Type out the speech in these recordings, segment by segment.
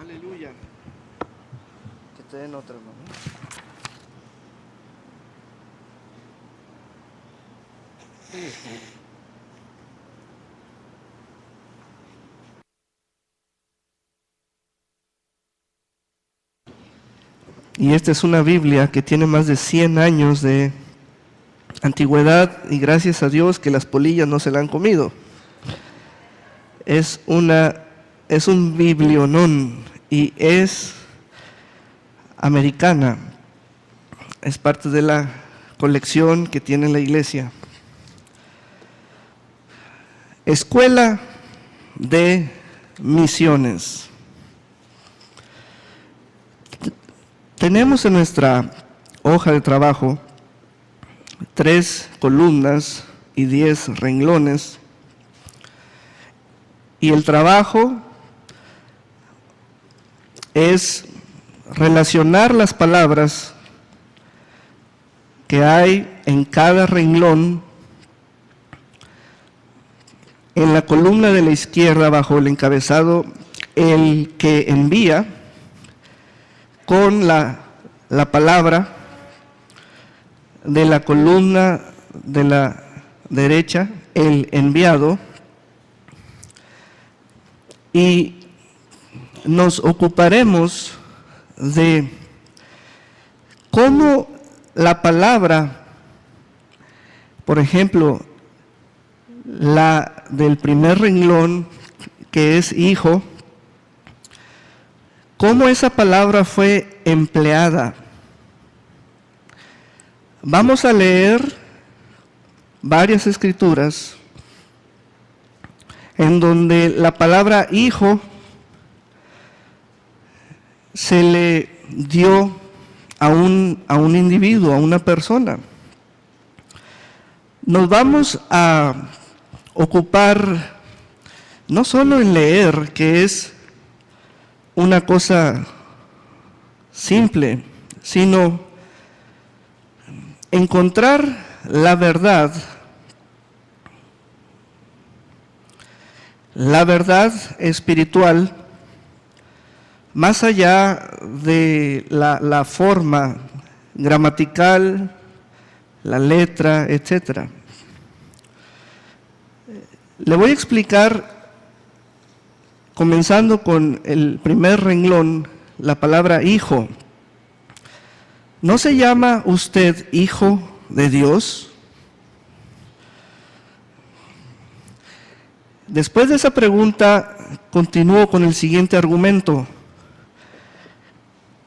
Aleluya. Que te den otra, hermano. Y esta es una Biblia que tiene más de 100 años de antigüedad y gracias a Dios que las polillas no se la han comido. Es un biblionón y es americana. Es parte de la colección que tiene la iglesia. Escuela de Misiones. Tenemos en nuestra hoja de trabajo 3 columnas y 10 renglones. Y el trabajo es relacionar las palabras que hay en cada renglón. En la columna de la izquierda, bajo el encabezado, el que envía, con la palabra de la columna de la derecha, el enviado, y nos ocuparemos de cómo la palabra, por ejemplo, la del primer renglón, que es hijo, cómo esa palabra fue empleada. Vamos a leer varias escrituras en donde la palabra hijo se le dio a un individuo, a una persona. Nos vamos a ocupar no solo en leer, que es una cosa simple, sino encontrar la verdad espiritual, más allá de la forma gramatical, la letra, etc. Le voy a explicar, comenzando con el primer renglón, la palabra hijo. ¿No se llama usted hijo de Dios? Después de esa pregunta, continúo con el siguiente argumento.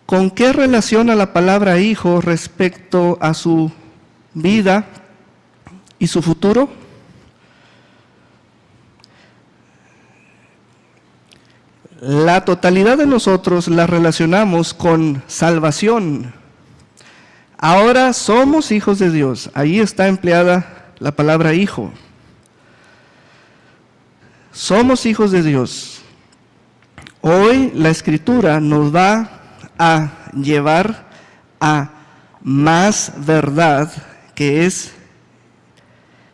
¿Con qué relaciona la palabra hijo respecto a su vida y su futuro? La totalidad de nosotros la relacionamos con salvación. Ahora somos hijos de Dios. Ahí está empleada la palabra hijo. Somos hijos de Dios. Hoy la Escritura nos va a llevar a más verdad, que es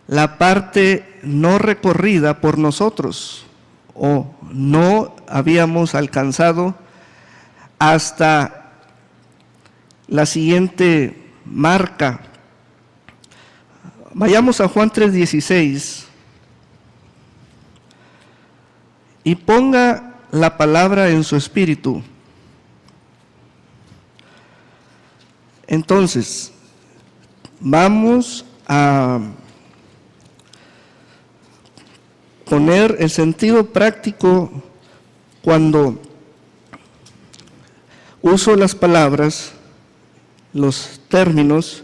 la parte no recorrida por nosotros o no habíamos alcanzado hasta la siguiente marca. Vayamos a Juan 3:16 y ponga la palabra en su espíritu. Entonces, vamos a poner el sentido práctico cuando uso las palabras, los términos,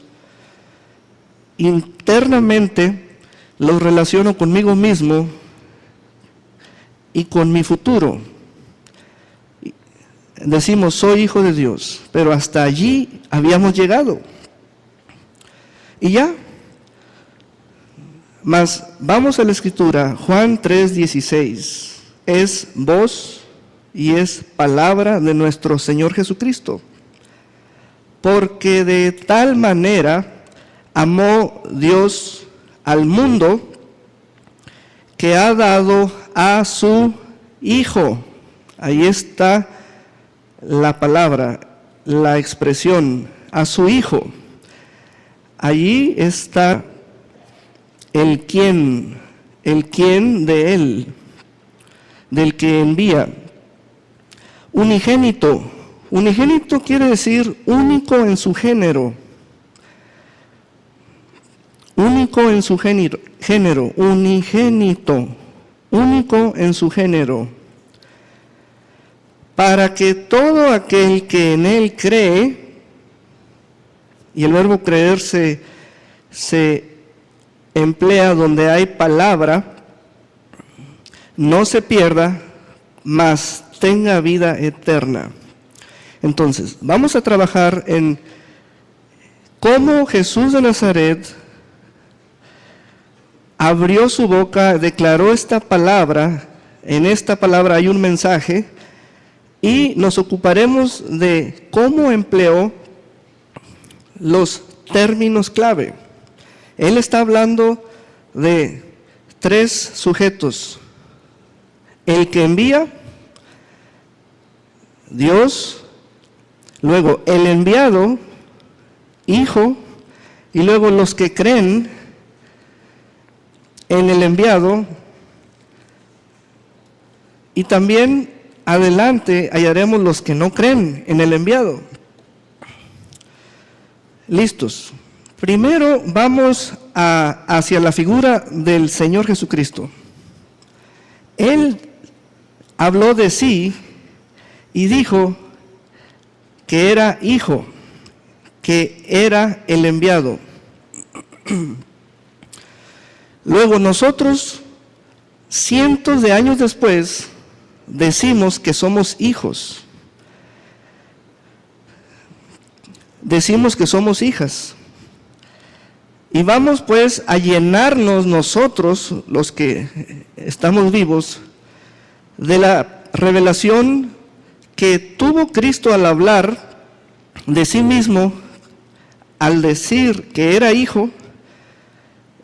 internamente los relaciono conmigo mismo y con mi futuro. Decimos, soy hijo de Dios, pero hasta allí habíamos llegado. Y ya. Mas vamos a la Escritura, Juan 3:16. Es voz y es palabra de nuestro Señor Jesucristo. Porque de tal manera amó Dios al mundo que ha dado a su Hijo. Ahí está la palabra, la expresión a su Hijo, allí está el quién de Él, del que envía. Unigénito. Unigénito quiere decir único en su género. Único en su género. Unigénito. Único en su género. Para que todo aquel que en Él cree, y el verbo creer se emplea donde hay palabra, no se pierda, mas tenga vida eterna. Entonces, vamos a trabajar en cómo Jesús de Nazaret abrió su boca, declaró esta palabra. En esta palabra hay un mensaje y nos ocuparemos de cómo empleó los términos clave. Él está hablando de 3 sujetos: el que envía, Dios, luego el enviado, Hijo, y luego los que creen en el enviado. Y también adelante hallaremos los que no creen en el enviado. Listos. Primero vamos hacia la figura del Señor Jesucristo. Él habló de sí y dijo que era Hijo, que era el enviado. Luego nosotros, cientos de años después, decimos que somos hijos. Decimos que somos hijas. Y vamos pues a llenarnos nosotros, los que estamos vivos, de la revelación que tuvo Cristo al hablar de sí mismo, al decir que era Hijo.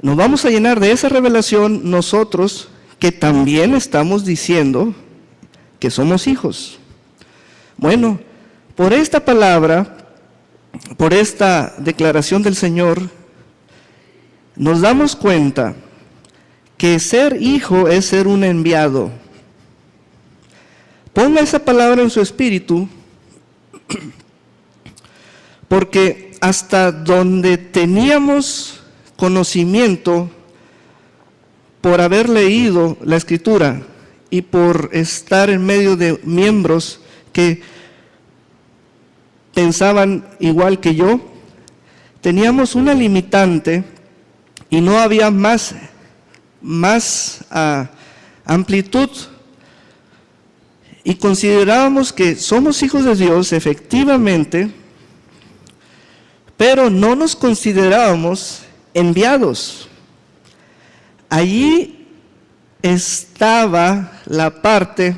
Nos vamos a llenar de esa revelación nosotros, que también estamos diciendo que somos hijos. Bueno, por esta palabra, por esta declaración del Señor, nos damos cuenta que ser hijo es ser un enviado. Ponga esa palabra en su espíritu, porque hasta donde teníamos conocimiento por haber leído la Escritura y por estar en medio de miembros que pensaban igual que yo, teníamos una limitante y no había más amplitud, y considerábamos que somos hijos de Dios efectivamente, pero no nos considerábamos enviados. Allí estaba la parte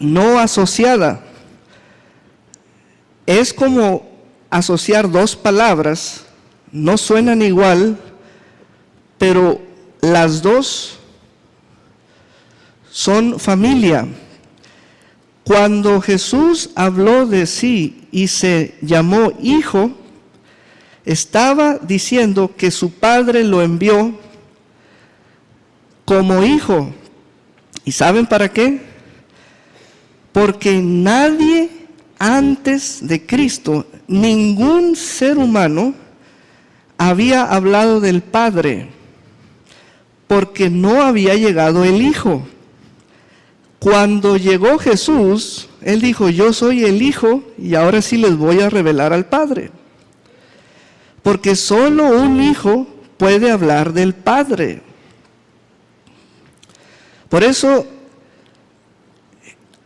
no asociada. Es como asociar 2 palabras, no suenan igual, pero las 2 son familia. Cuando Jesús habló de sí y se llamó Hijo, estaba diciendo que su Padre lo envió como Hijo. ¿Y saben para qué? Porque nadie antes de Cristo, ningún ser humano, había hablado del Padre, porque no había llegado el Hijo. Cuando llegó Jesús, Él dijo: yo soy el Hijo y ahora sí les voy a revelar al Padre. Porque solo un hijo puede hablar del Padre. Por eso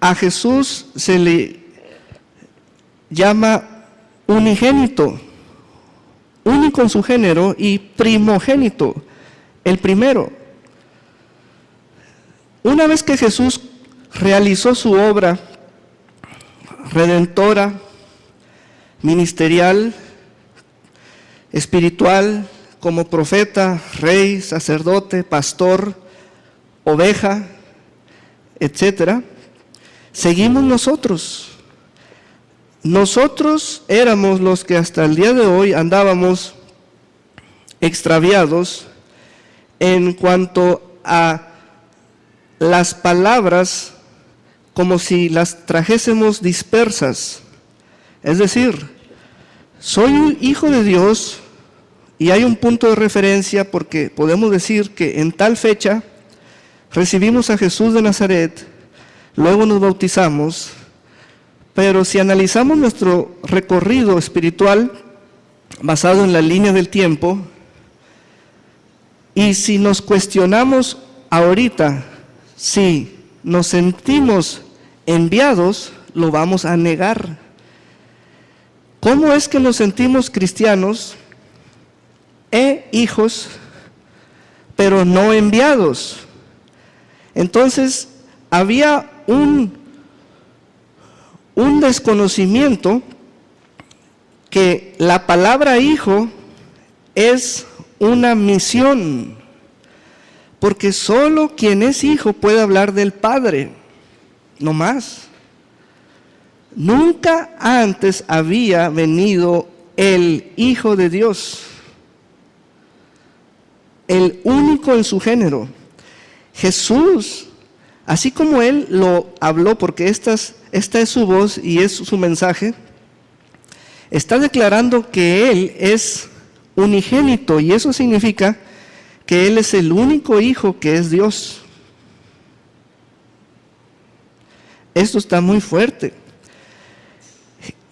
a Jesús se le llama unigénito, único en su género, y primogénito, el primero. Una vez que Jesús realizó su obra redentora, ministerial, espiritual, como profeta, rey, sacerdote, pastor, oveja, etcétera, seguimos nosotros. nosotros éramos los que hasta el día de hoy andábamos extraviados en cuanto a las palabras, como si las trajésemos dispersas. Es decir, soy un hijo de Dios y hay un punto de referencia porque podemos decir que en tal fecha recibimos a Jesús de Nazaret, luego nos bautizamos, pero si analizamos nuestro recorrido espiritual basado en la línea del tiempo, y si nos cuestionamos ahorita si nos sentimos enviados, lo vamos a negar. ¿Cómo es que nos sentimos cristianos e hijos, pero no enviados? Entonces, había un desconocimiento que la palabra hijo es una misión, porque solo quien es hijo puede hablar del Padre, no más. Nunca antes había venido el Hijo de Dios, el único en su género. Jesús, así como Él lo habló, porque esta es su voz y es su mensaje, está declarando que Él es unigénito, y eso significa que Él es el único Hijo que es Dios. Esto está muy fuerte.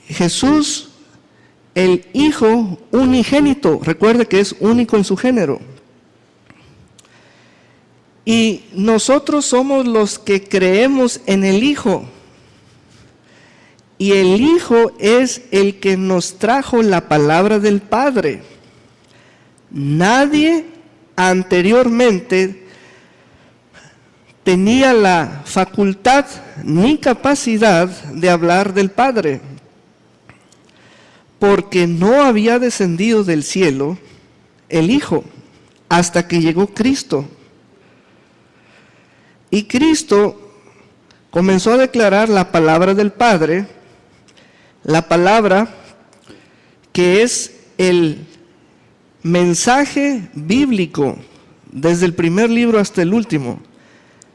Jesús, el Hijo unigénito, recuerde que es único en su género. Y nosotros somos los que creemos en el Hijo. Y el Hijo es el que nos trajo la palabra del Padre. Nadie anteriormente tenía la facultad ni capacidad de hablar del Padre, porque no había descendido del cielo el Hijo hasta que llegó Cristo. Y Cristo comenzó a declarar la palabra del Padre, la palabra que es el mensaje bíblico desde el primer libro hasta el último.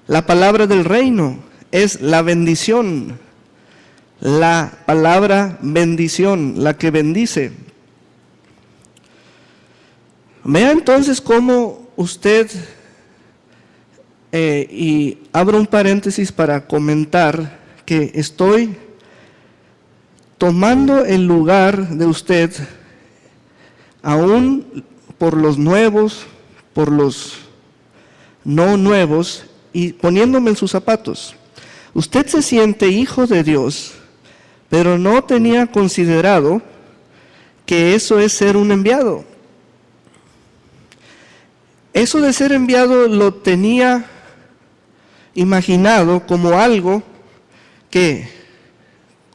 La palabra del reino es la bendición, la palabra bendición, la que bendice. Vea entonces cómo usted, y abro un paréntesis para comentar que estoy tomando el lugar de usted, aún por los nuevos, por los no nuevos, y poniéndome en sus zapatos. Usted se siente hijo de Dios, pero no tenía considerado que eso es ser un enviado. Eso de ser enviado lo tenía imaginado como algo que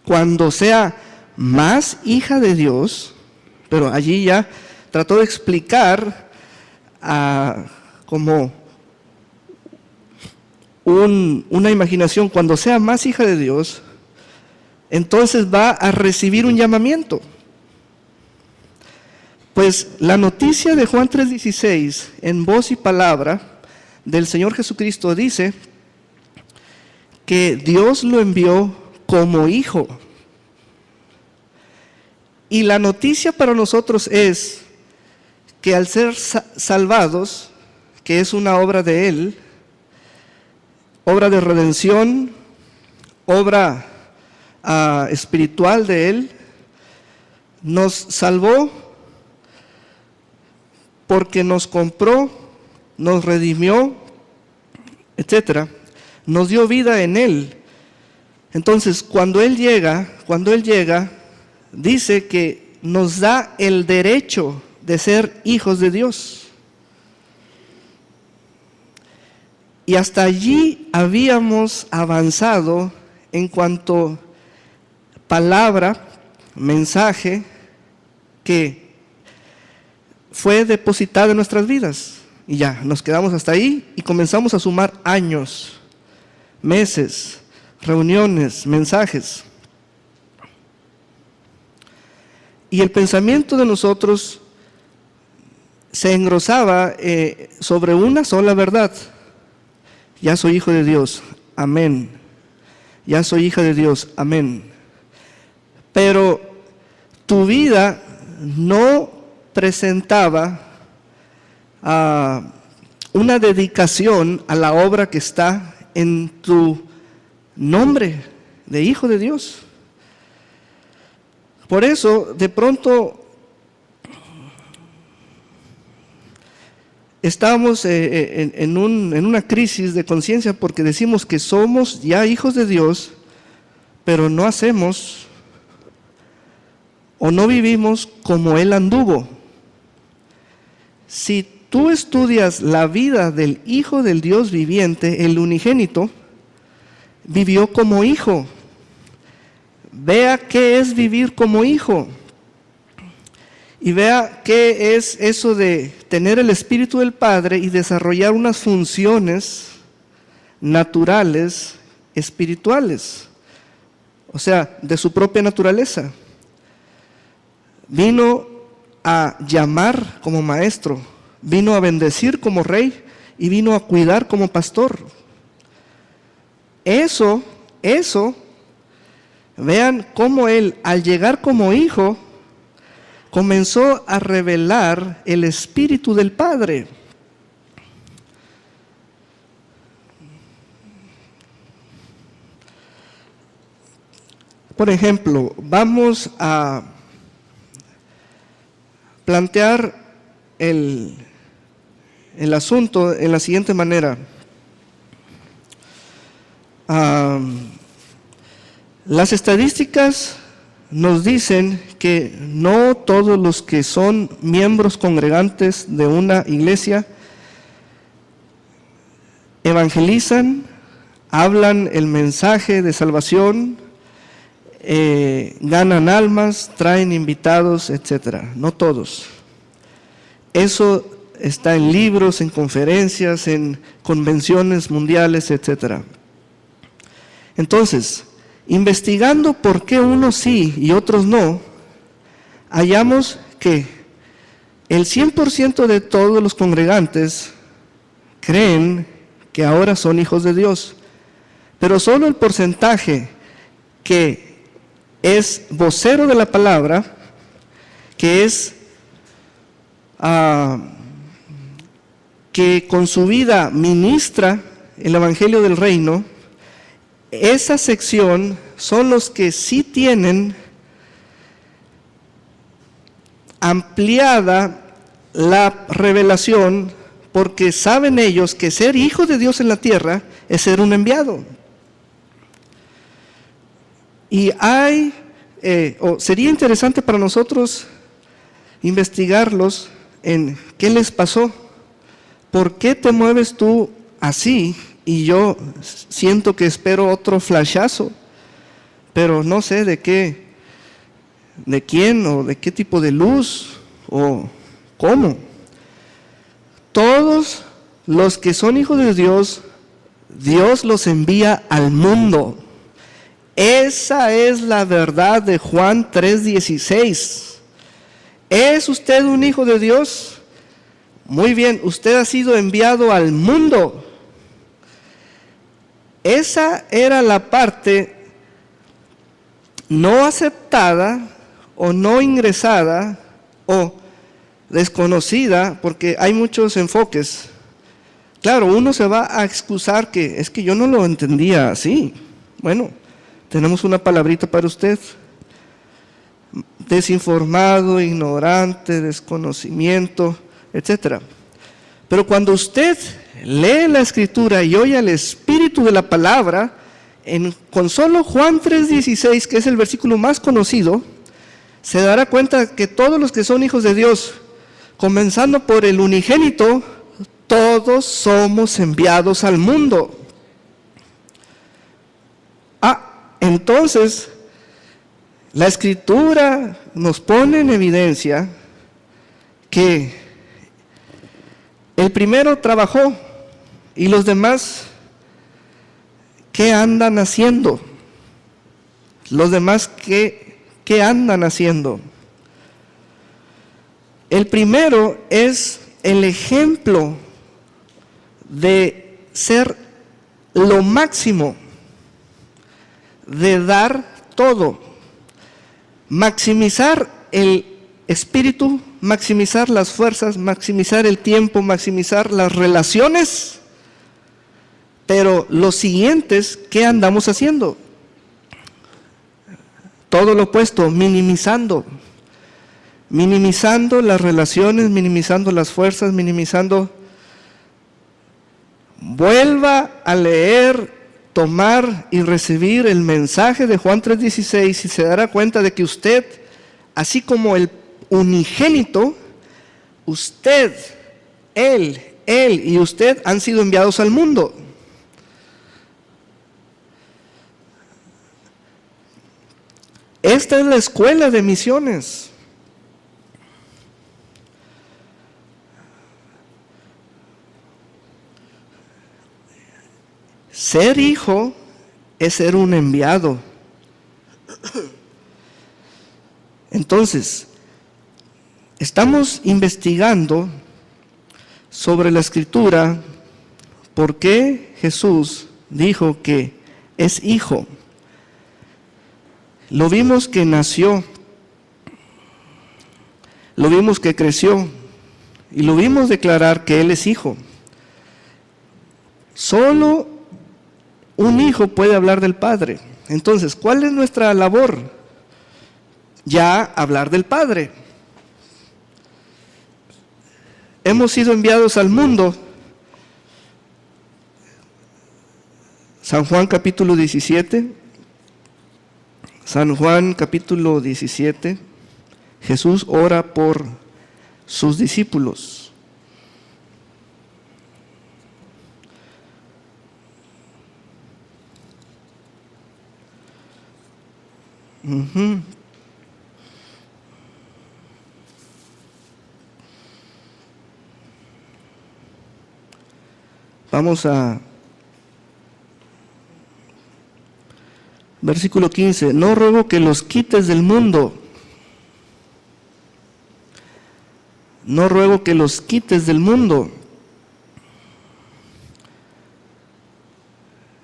cuando sea más hija de Dios, pero allí ya trató de explicar como una imaginación, cuando sea más hija de Dios, entonces va a recibir un llamamiento. Pues la noticia de Juan 3:16 en voz y palabra del Señor Jesucristo dice que Dios lo envió como hijo. Y la noticia para nosotros es que al ser salvados, que es una obra de Él, obra de redención, obra espiritual de Él, nos salvó porque nos compró, nos redimió, etcétera, nos dio vida en Él. Entonces, cuando Él llega, dice que nos da el derecho de ser hijos de Dios. Y hasta allí habíamos avanzado en cuanto palabra, mensaje que fue depositada en nuestras vidas. Y ya, nos quedamos hasta ahí y comenzamos a sumar años, meses, reuniones, mensajes. Y el pensamiento de nosotros se engrosaba sobre una sola verdad. Ya soy hijo de Dios, amén. Ya soy hija de Dios, amén. Pero tu vida no presentaba una dedicación a la obra que está en tu nombre de hijo de Dios. Por eso, de pronto, estamos en una crisis de conciencia porque decimos que somos ya hijos de Dios, pero no hacemos o no vivimos como Él anduvo. Si tú estudias la vida del Hijo del Dios viviente, el unigénito, vivió como hijo. Vea qué es vivir como hijo. Y vea qué es eso de tener el Espíritu del Padre y desarrollar unas funciones naturales, espirituales, o sea, de su propia naturaleza. Vino a llamar como maestro, vino a bendecir como rey y vino a cuidar como pastor. Eso, vean cómo él, al llegar como hijo, comenzó a revelar el Espíritu del Padre. Por ejemplo, vamos a plantear el asunto en la siguiente manera. Las estadísticas nos dicen que no todos los que son miembros congregantes de una iglesia evangelizan, hablan el mensaje de salvación, ganan almas, traen invitados, etcétera. No todos. Eso está en libros, en conferencias, en convenciones mundiales, etcétera. Entonces, investigando por qué unos sí y otros no, hallamos que el 100% de todos los congregantes creen que ahora son hijos de Dios, pero solo el porcentaje que es vocero de la palabra, que es que con su vida ministra el evangelio del reino, esa sección son los que sí tienen ampliada la revelación, porque saben ellos que ser hijo de Dios en la tierra es ser un enviado. Y sería interesante para nosotros investigarlos en qué les pasó, por qué te mueves tú así y yo siento que espero otro flashazo, pero no sé de quién o de qué tipo de luz o cómo. Todos los que son hijos de Dios, Dios los envía al mundo. Esa es la verdad de Juan 3:16. ¿Es usted un hijo de Dios? Muy bien, usted ha sido enviado al mundo. Esa era la parte no aceptada o no ingresada o desconocida, porque hay muchos enfoques. Claro, uno se va a excusar que es que yo no lo entendía así. Bueno, tenemos una palabrita para usted: desinformado, ignorante, desconocimiento, etc. Pero cuando usted lee la Escritura y oye al Espíritu de la palabra, con solo Juan 3:16, que es el versículo más conocido, se dará cuenta que todos los que son hijos de Dios, comenzando por el unigénito, todos somos enviados al mundo. Entonces, la Escritura nos pone en evidencia que el primero trabajó y los demás, ¿qué andan haciendo? Los demás, ¿qué andan haciendo? El primero es el ejemplo de ser lo máximo, de dar todo, maximizar el espíritu, maximizar las fuerzas, maximizar el tiempo, maximizar las relaciones. Pero los siguientes, ¿qué andamos haciendo? Todo lo opuesto, minimizando las relaciones, minimizando las fuerzas, minimizando. Vuelva a leer, tomar y recibir el mensaje de Juan 3:16 y se dará cuenta de que usted, así como el unigénito, usted, él y usted han sido enviados al mundo. Esta es la escuela de misiones. Ser hijo es ser un enviado. Entonces, estamos investigando sobre la Escritura por qué Jesús dijo que es hijo. Lo vimos que nació, lo vimos que creció y lo vimos declarar que Él es hijo. Solo un hijo puede hablar del Padre. Entonces, ¿cuál es nuestra labor? Ya hablar del Padre. Hemos sido enviados al mundo. San Juan capítulo 17. San Juan capítulo 17. Jesús ora por sus discípulos. Vamos a versículo 15. No ruego que los quites del mundo. No ruego que los quites del mundo.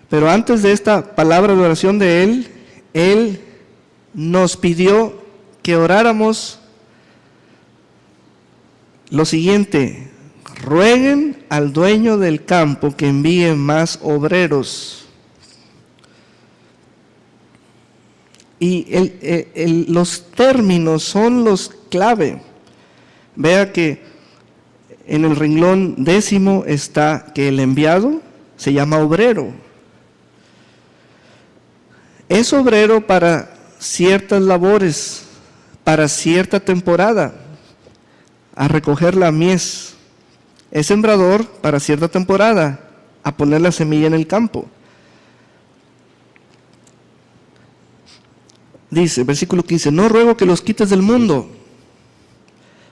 Pero antes de esta palabra de oración de Él nos pidió que oráramos lo siguiente: rueguen al dueño del campo que envíe más obreros. Y los términos son los clave. Vea que en el renglón 10 está que el enviado se llama obrero. Es obrero para ciertas labores, para cierta temporada, a recoger la mies. Es sembrador para cierta temporada, a poner la semilla en el campo. Dice, versículo 15, no ruego que los quites del mundo.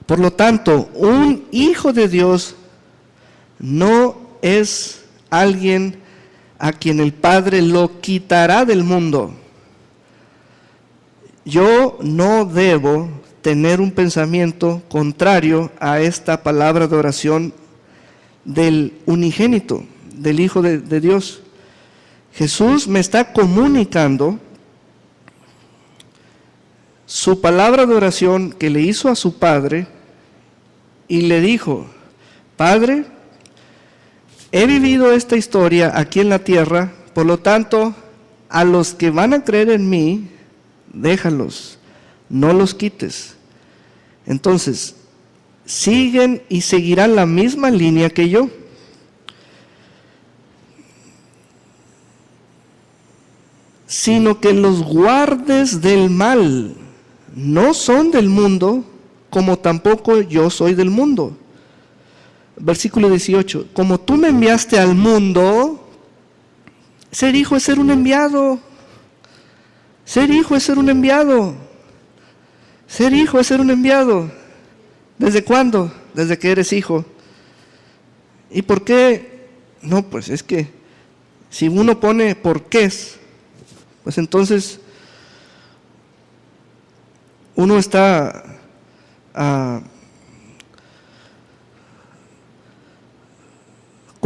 Por lo tanto, un hijo de Dios no es alguien a quien el Padre lo quitará del mundo. Yo no debo tener un pensamiento contrario a esta palabra de oración del unigénito, del Hijo de Dios. Jesús me está comunicando su palabra de oración que le hizo a su Padre y le dijo: Padre, he vivido esta historia aquí en la tierra, por lo tanto, a los que van a creer en mí, déjalos, no los quites. Entonces, siguen y seguirán la misma línea que yo. Sino que los guardes del mal. No son del mundo, como tampoco yo soy del mundo. Versículo 18. Como tú me enviaste al mundo, ser hijo es ser un enviado. Ser hijo es ser un enviado. Ser hijo es ser un enviado. ¿Desde cuándo? Desde que eres hijo. ¿Y por qué? No, pues es que si uno pone porqués, pues entonces uno está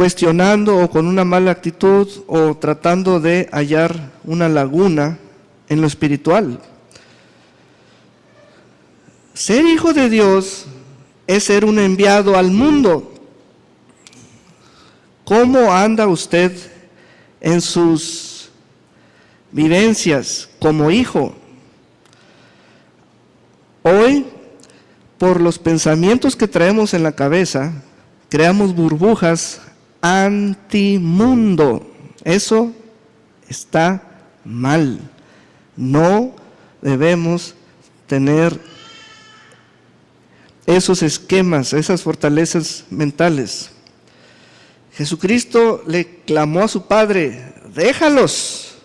cuestionando o con una mala actitud o tratando de hallar una laguna en lo espiritual. Ser hijo de Dios es ser un enviado al mundo. ¿Cómo anda usted en sus vivencias como hijo? Hoy, por los pensamientos que traemos en la cabeza, creamos burbujas antimundo. Eso está mal. No debemos tener esos esquemas, esas fortalezas mentales. Jesucristo le clamó a su Padre: déjalos.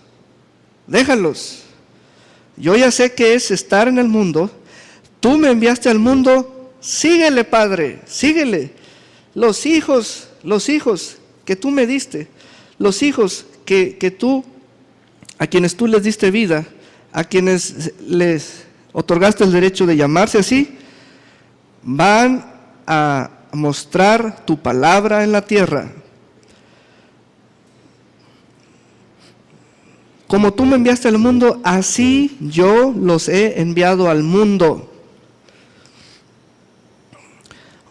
Yo ya sé que es estar en el mundo. Tú me enviaste al mundo, síguele, Padre, síguele. Los hijos que tú me diste, los hijos que tú, a quienes tú les diste vida, a quienes les otorgaste el derecho de llamarse así, van a mostrar tu palabra en la tierra. Como tú me enviaste al mundo, así yo los he enviado al mundo.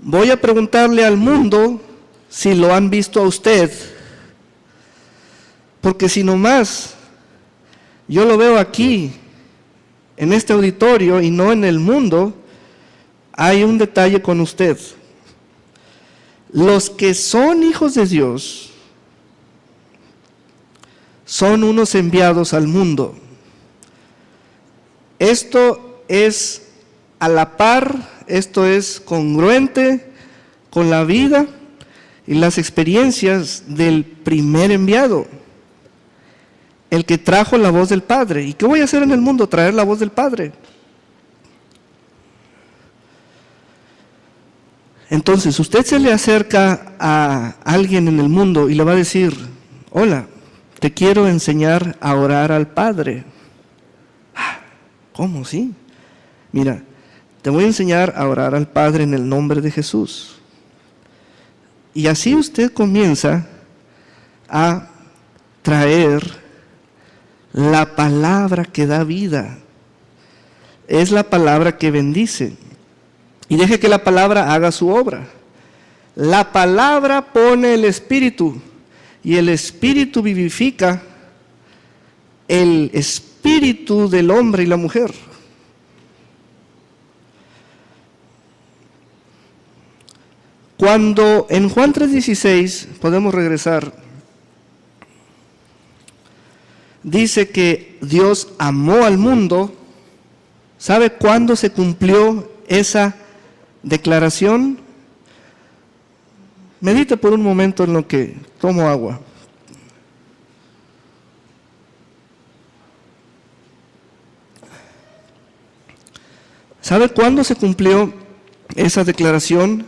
Voy a preguntarle al mundo si lo han visto a usted, porque si nomás yo lo veo aquí, en este auditorio y no en el mundo, hay un detalle con usted. Los que son hijos de Dios son unos enviados al mundo. Esto es a la par, esto es congruente con la vida y las experiencias del primer enviado, el que trajo la voz del Padre. ¿Y qué voy a hacer en el mundo? Traer la voz del Padre. Entonces, usted se le acerca a alguien en el mundo y le va a decir: hola, te quiero enseñar a orar al Padre. ¿Cómo? Sí. Mira, te voy a enseñar a orar al Padre en el nombre de Jesús. Y así usted comienza a traer la palabra que da vida. Es la palabra que bendice. Y deje que la palabra haga su obra. La palabra pone el espíritu, y el espíritu vivifica el espíritu del hombre y la mujer. Cuando en Juan 3:16, podemos regresar, dice que Dios amó al mundo. ¿Sabe cuándo se cumplió esa declaración? Medite por un momento en lo que tomo agua. ¿Sabe cuándo se cumplió esa declaración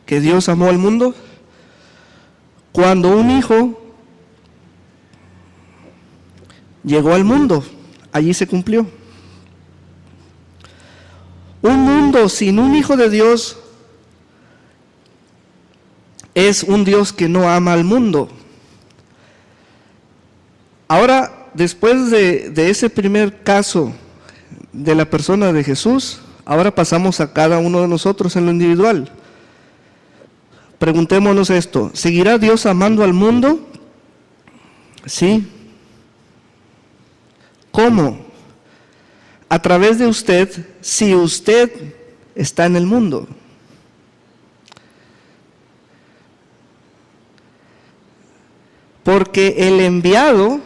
que Dios amó al mundo? Cuando un hijo llegó al mundo, allí se cumplió. Un mundo sin un hijo de Dios es un Dios que no ama al mundo. Ahora, después de ese primer caso de la persona de Jesús, ahora pasamos a cada uno de nosotros en lo individual. Preguntémonos esto: ¿seguirá Dios amando al mundo? Sí. ¿Cómo? A través de usted, si usted está en el mundo. Porque el enviado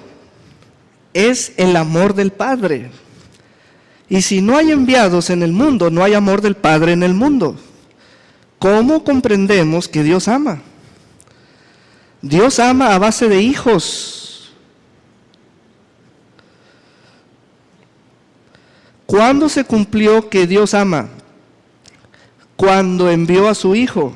es el amor del Padre. Y si no hay enviados en el mundo, no hay amor del Padre en el mundo. ¿Cómo comprendemos que Dios ama? Dios ama a base de hijos. ¿Cuándo se cumplió que Dios ama? Cuando envió a su Hijo.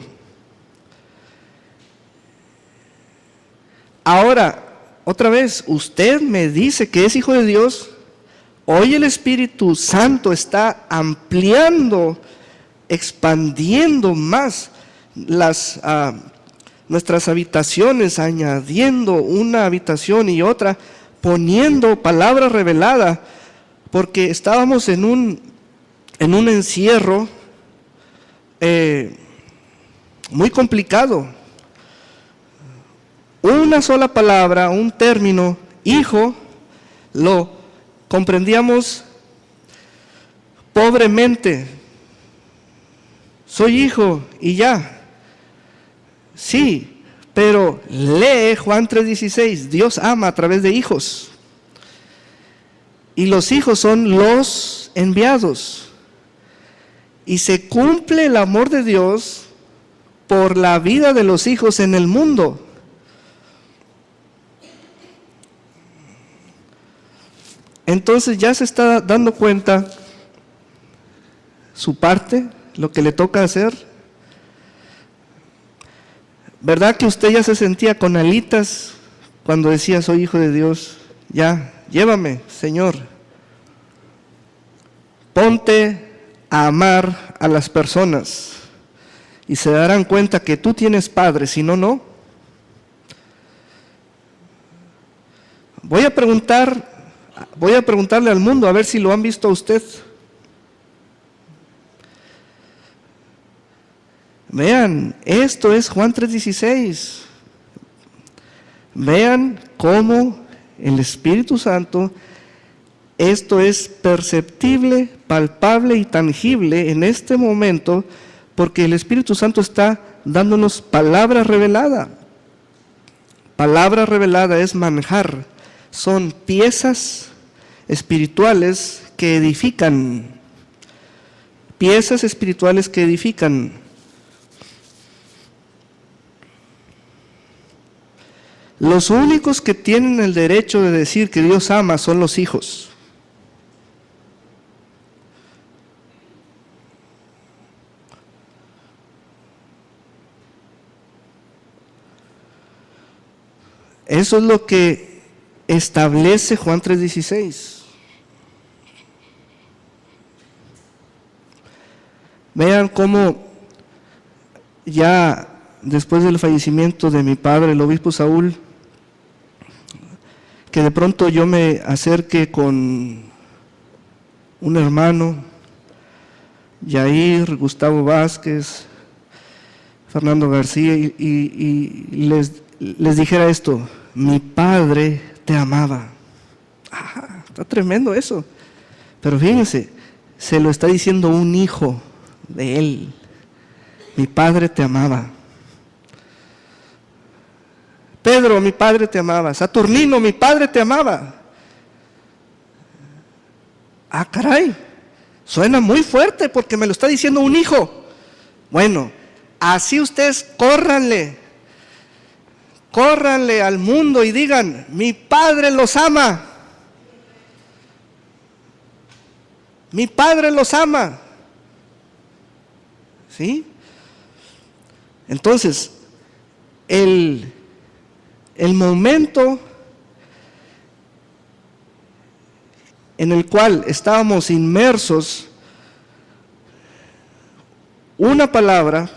Ahora, otra vez, usted me dice que es hijo de Dios. Hoy el Espíritu Santo está ampliando, expandiendo más nuestras habitaciones, añadiendo una habitación y otra, poniendo palabra revelada, porque estábamos en un encierro muy complicado. Una sola palabra, un término, hijo, lo comprendíamos pobremente. Soy hijo y ya. Sí, pero lee Juan 3:16, Dios ama a través de hijos. Y los hijos son los enviados. Y se cumple el amor de Dios por la vida de los hijos en el mundo. Entonces ya se está dando cuenta su parte, lo que le toca hacer. ¿Verdad que usted ya se sentía con alitas cuando decía soy hijo de Dios? Ya, llévame, Señor. Ponte a amar a las personas y se darán cuenta que tú tienes padre, si no, no. Voy a preguntarle al mundo a ver si lo han visto a usted. Vean, esto es Juan 3:16. Vean cómo el Espíritu Santo, esto es perceptible, palpable y tangible en este momento, porque el Espíritu Santo está dándonos palabra revelada. Palabra revelada es manjar, son piezas espirituales que edifican. Piezas espirituales que edifican. Los únicos que tienen el derecho de decir que Dios ama son los hijos. Eso es lo que establece Juan 3:16. Vean cómo ya después del fallecimiento de mi padre, el obispo Saúl, que de pronto yo me acerque con un hermano, Yair, Gustavo Vázquez, Fernando García, y les dijera esto: mi padre te amaba. Está tremendo eso. Pero fíjense, se lo está diciendo un hijo de él. Mi padre te amaba. Pedro, mi padre te amaba. Saturnino, mi padre te amaba. Caray, suena muy fuerte porque me lo está diciendo un hijo. Bueno, así ustedes córranle al mundo y digan, mi padre los ama. Mi padre los ama. ¿Sí? Entonces, el momento en el cual estábamos inmersos, una palabra,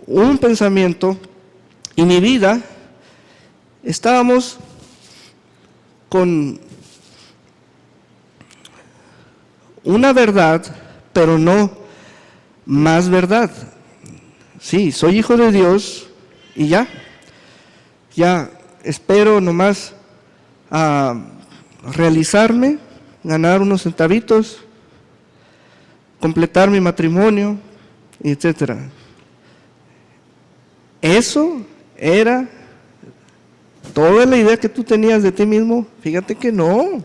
un pensamiento y mi vida, estábamos con una verdad, pero no más verdad. Sí, soy hijo de Dios y ya espero nomás realizarme, ganar unos centavitos, completar mi matrimonio, etcétera. Eso era toda la idea que tú tenías de ti mismo. Fíjate que no.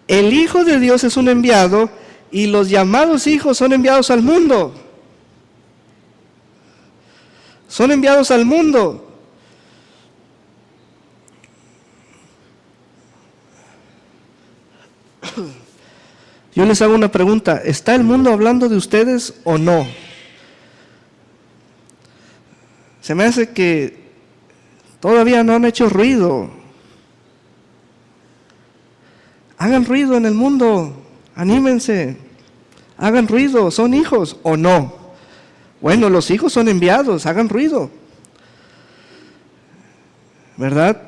El Hijo de Dios es un enviado y los llamados hijos son enviados al mundo. Son enviados al mundo. Yo les hago una pregunta: ¿está el mundo hablando de ustedes o no? Se me hace que todavía no han hecho ruido. Hagan ruido en el mundo, anímense, hagan ruido, ¿son hijos o no? Bueno, los hijos son enviados, hagan ruido, ¿verdad?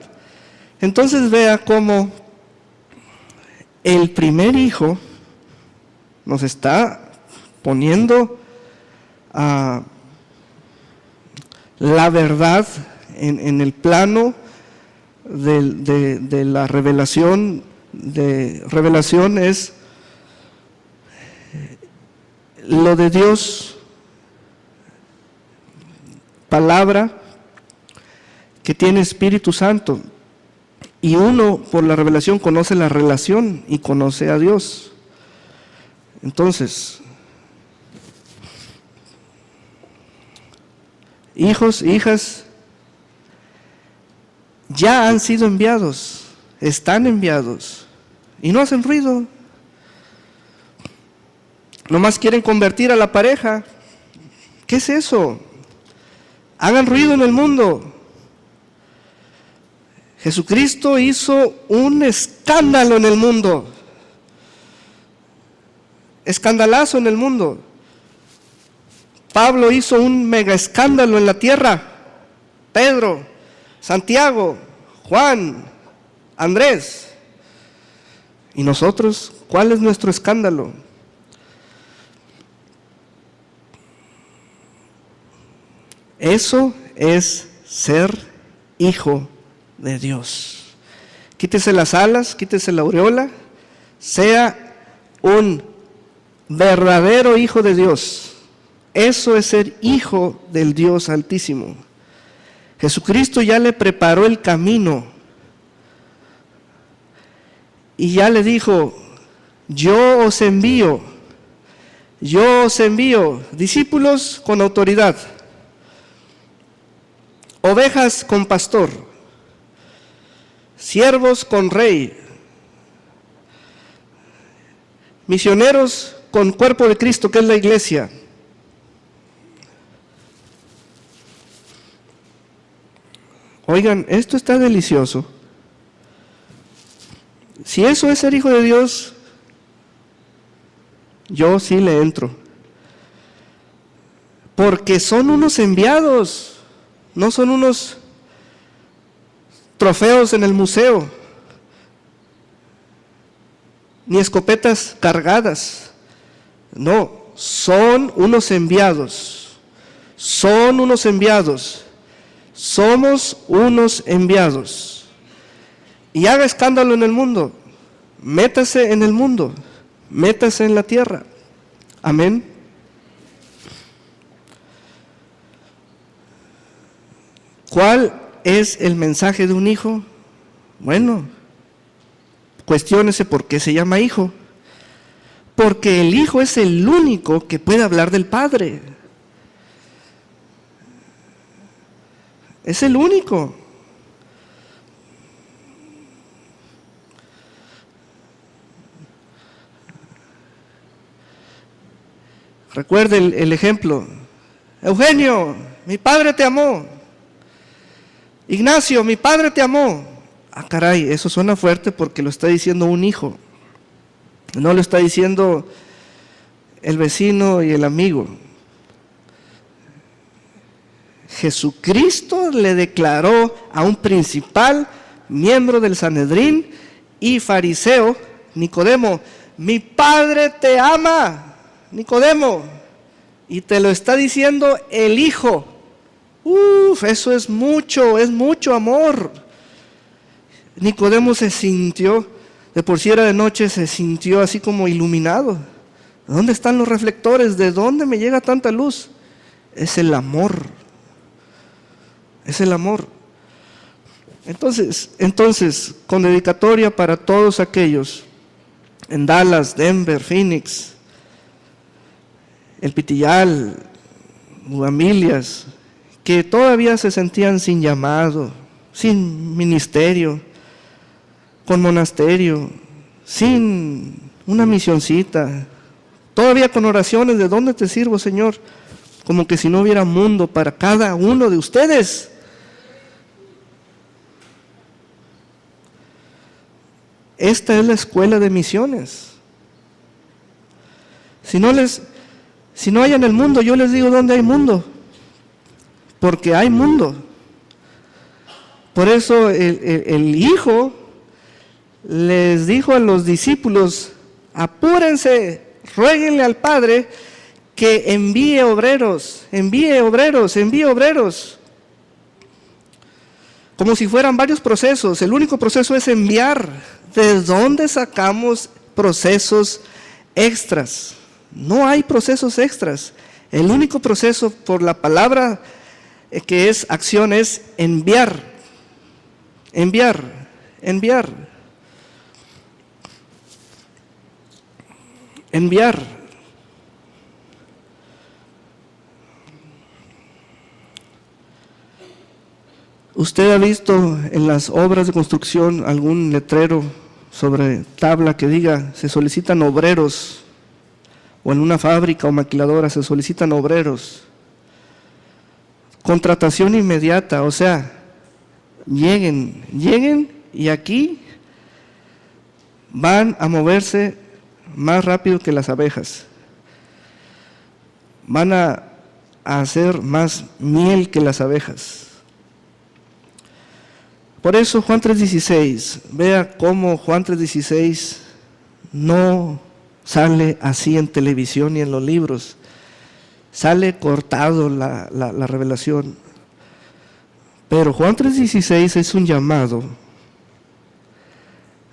Entonces vea cómo el primer hijo nos está poniendo la verdad en el plano de la revelación. Revelación es lo de Dios, palabra que tiene Espíritu Santo, y uno por la revelación conoce la relación y conoce a Dios. Entonces, hijos, hijas, ya han sido enviados, están enviados, y no hacen ruido. Nomás quieren convertir a la pareja. ¿Qué es eso? Hagan ruido en el mundo. Jesucristo hizo un escándalo en el mundo. Escandalazo en el mundo. Pablo hizo un mega escándalo en la tierra. Pedro, Santiago, Juan, Andrés. ¿Y nosotros? ¿Cuál es nuestro escándalo? Eso es ser hijo de Dios. Quítese las alas, quítese la aureola, sea un verdadero hijo de Dios. Eso es ser hijo del Dios Altísimo. Jesucristo ya le preparó el camino y ya le dijo: yo os envío discípulos con autoridad, ovejas con pastor, siervos con rey, misioneros con cuerpo de Cristo, que es la iglesia. Oigan, esto está delicioso. Si eso es ser hijo de Dios, yo sí le entro. Porque son unos enviados, no son unos trofeos en el museo, ni escopetas cargadas. No, son unos enviados. Son unos enviados. Somos unos enviados. Y haga escándalo en el mundo. Métase en el mundo. Métase en la tierra. Amén. ¿Cuál es el mensaje de un hijo? Bueno, cuestiónese por qué se llama hijo. Porque el hijo es el único que puede hablar del Padre. Es el único. Recuerde el ejemplo. Eugenio, mi padre te amó. Ignacio, mi padre te amó. Ah, caray, eso suena fuerte porque lo está diciendo un hijo. No lo está diciendo el vecino y el amigo. Jesucristo le declaró a un principal miembro del Sanedrín y fariseo, Nicodemo: mi padre te ama, Nicodemo. Y te lo está diciendo el hijo. Eso es mucho amor. Nicodemo se sintió, de por sí era de noche, se sintió así como iluminado. ¿Dónde están los reflectores? ¿De dónde me llega tanta luz? Es el amor. Es el amor. Entonces, con dedicatoria para todos aquellos en Dallas, Denver, Phoenix, El Pitillal, Bugambilias, que todavía se sentían sin llamado, sin ministerio, con monasterio, sin una misioncita, todavía con oraciones: ¿de dónde te sirvo, Señor? Como que si no hubiera mundo para cada uno de ustedes. Esta es la escuela de misiones. Si no les Si no hay en el mundo, yo les digo dónde hay mundo, porque hay mundo. Por eso el Hijo les dijo a los discípulos: apúrense, ruéguenle al Padre que envíe obreros, envíe obreros, envíe obreros. Como si fueran varios procesos. El único proceso es enviar. ¿De dónde sacamos procesos extras? No hay procesos extras. El único proceso por la palabra que es acción es enviar. Enviar, enviar. Enviar. ¿Usted ha visto en las obras de construcción algún letrero sobre tabla que diga se solicitan obreros? O en una fábrica o maquiladora se solicitan obreros. Contratación inmediata, o sea, lleguen y aquí van a moverse más rápido que las abejas. Van a hacer más miel que las abejas. Por eso Juan 3:16, vea cómo Juan 3:16 no sale así en televisión ni en los libros. Sale cortado la revelación. Pero Juan 3:16 es un llamado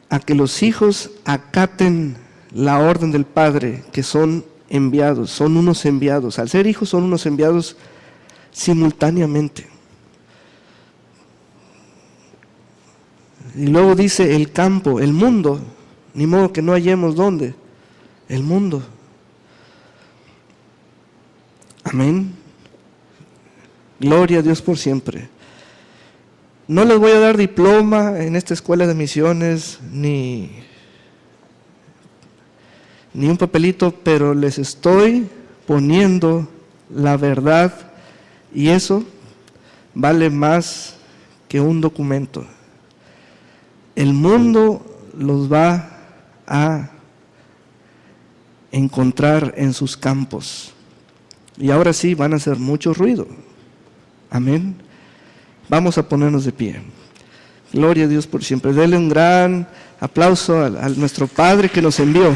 a que los hijos acaten la orden del Padre, que son enviados, son unos enviados. Al ser hijos son unos enviados simultáneamente. Y luego dice el campo, el mundo, ni modo que no hallemos dónde, el mundo. Amén. Gloria a Dios por siempre. No les voy a dar diploma en esta escuela de misiones, ni un papelito, pero les estoy poniendo la verdad, y eso vale más que un documento. El mundo los va a encontrar en sus campos. Y ahora sí van a hacer mucho ruido. Amén. Vamos a ponernos de pie. Gloria a Dios por siempre. Dele un gran aplauso a nuestro Padre que nos envió.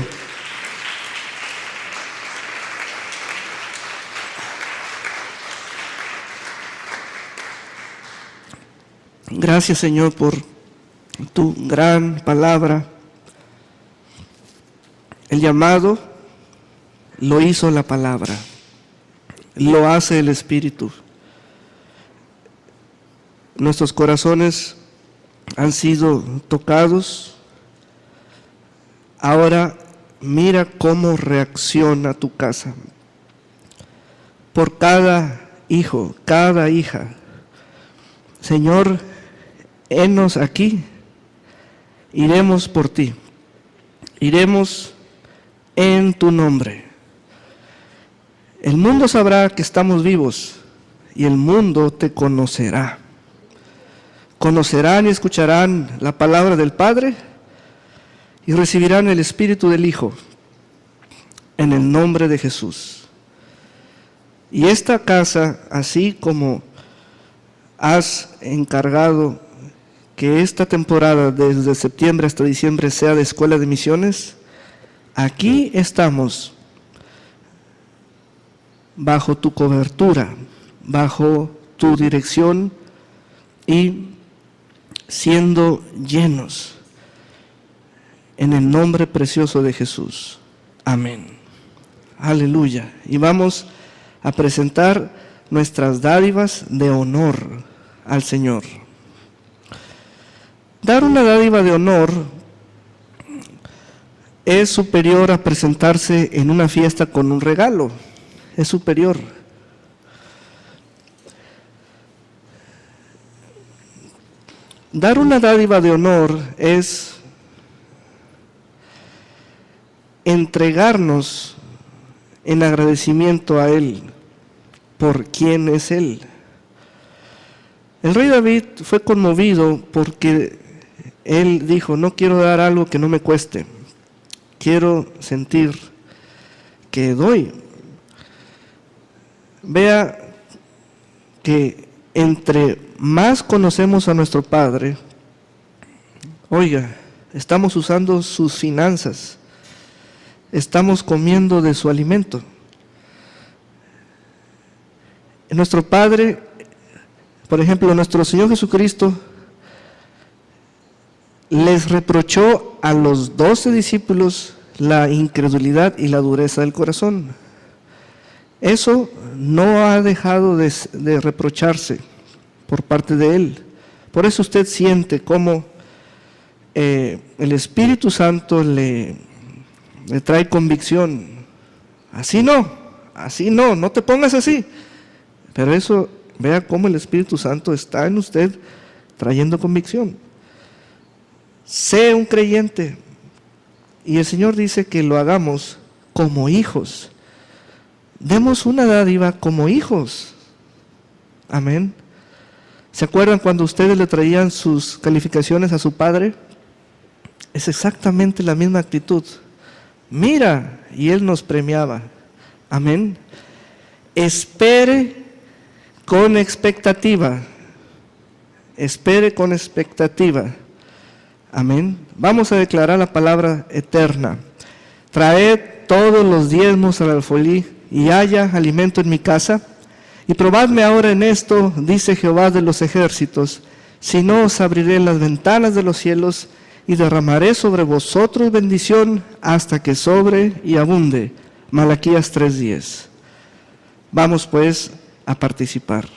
Gracias, Señor, por tu gran palabra. El llamado lo hizo la palabra, lo hace el Espíritu. Nuestros corazones han sido tocados. Ahora mira cómo reacciona tu casa. Por cada hijo, cada hija. Señor, henos aquí. Iremos por ti. Iremos en tu nombre. El mundo sabrá que estamos vivos y el mundo te conocerá. Conocerán y escucharán la palabra del Padre y recibirán el Espíritu del Hijo en el nombre de Jesús. Y esta casa, así como has encargado que esta temporada desde septiembre hasta diciembre sea de escuela de misiones, aquí estamos bajo tu cobertura, bajo tu dirección y siendo llenos en el nombre precioso de Jesús. Amén. Aleluya. Y vamos a presentar nuestras dádivas de honor al Señor. Dar una dádiva de honor es superior a presentarse en una fiesta con un regalo. Es superior. Dar una dádiva de honor es entregarnos en agradecimiento a Él por quién es Él. El rey David fue conmovido porque él dijo: no quiero dar algo que no me cueste, quiero sentir que doy. vea que entre más conocemos a nuestro Padre, oiga, estamos usando sus finanzas, estamos comiendo de su alimento. Nuestro Padre, por ejemplo, nuestro Señor Jesucristo, les reprochó a los 12 discípulos la incredulidad y la dureza del corazón. Eso no ha dejado de reprocharse por parte de Él. Por eso usted siente cómo el Espíritu Santo le trae convicción. Así no, no te pongas así. Pero eso, vea cómo el Espíritu Santo está en usted trayendo convicción. Sé un creyente. Y el Señor dice que lo hagamos como hijos. Demos una dádiva como hijos. Amén. ¿Se acuerdan cuando ustedes le traían sus calificaciones a su padre? Es exactamente la misma actitud. Mira, y Él nos premiaba. Amén. Espere con expectativa. Espere con expectativa. Amén. Vamos a declarar la palabra eterna. Traed todos los diezmos al alfolí y haya alimento en mi casa. Y probadme ahora en esto, dice Jehová de los ejércitos, si no os abriré las ventanas de los cielos y derramaré sobre vosotros bendición hasta que sobre y abunde. Malaquías 3:10. Vamos pues a participar.